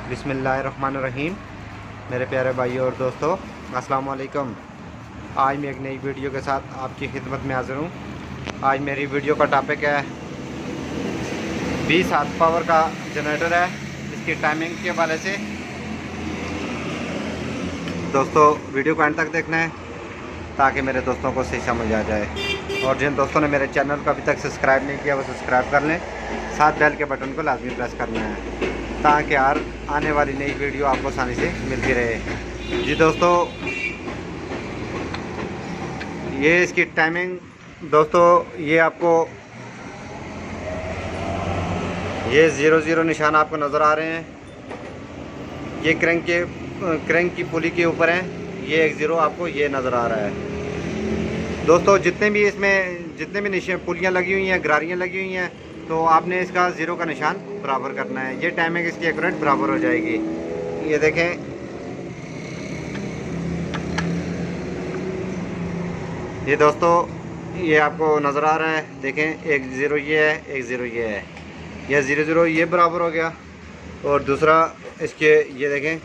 बिस्मिल्लाहिर्रहमानिर्रहीम। मेरे प्यारे भाइयों और दोस्तों, अस्सलाम वालेकुम। आज मैं एक नई वीडियो के साथ आपकी खिदमत में हाज़िर हूँ। आज मेरी वीडियो का टॉपिक है 20 हाथ पावर का जनरेटर है, इसकी टाइमिंग के हवाले से। दोस्तों वीडियो को एंड तक देखना है ताकि मेरे दोस्तों को सही समझ आ जाए, और जिन दोस्तों ने मेरे चैनल को अभी तक सब्सक्राइब नहीं किया वो सब्सक्राइब कर लें, साथ बेल के बटन को लाजमी प्रेस करना है ताकि हर आने वाली नई वीडियो आपको आसानी से मिलती रहे। जी दोस्तों, ये इसकी टाइमिंग दोस्तों, ये आपको ये 00 निशान आपको नज़र आ रहे हैं। ये क्रैंक की पुली के ऊपर है, ये 10 आपको ये नज़र आ रहा है। दोस्तों जितने भी निशान पुलियाँ लगी हुई हैं, गरारियाँ लगी हुई हैं, तो आपने इसका 0 का निशान बराबर करना है। ये टाइमिंग इसकी एक्यूरेट बराबर हो जाएगी। ये देखें, ये दोस्तों ये आपको नज़र आ रहा है। देखें, 10 ये है, 10 ये है, यह 00 ये बराबर हो गया। और दूसरा इसके ये देखें,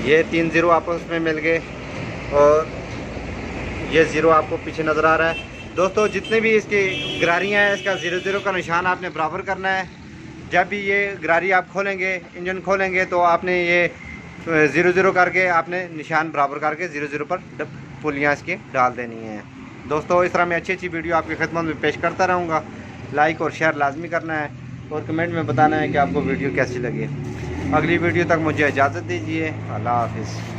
ये 3 0 आपस में मिल गए, और ये 0 आपको पीछे नज़र आ रहा है। दोस्तों जितने भी इसकी गरारियाँ हैं, इसका 00 का निशान आपने बराबर करना है। जब भी ये गरारी आप खोलेंगे, इंजन खोलेंगे, तो आपने ये 00 करके आपने निशान बराबर करके 00 पर पुलियाँ इसकी डाल देनी है। दोस्तों इस तरह मैं अच्छी वीडियो आपकी खिदमत में पेश करता रहूँगा। लाइक और शेयर लाजमी करना है, और कमेंट में बताना है कि आपको वीडियो कैसी लगी। अगली वीडियो तक मुझे इजाज़त दीजिए। अल्लाह हाफिज़।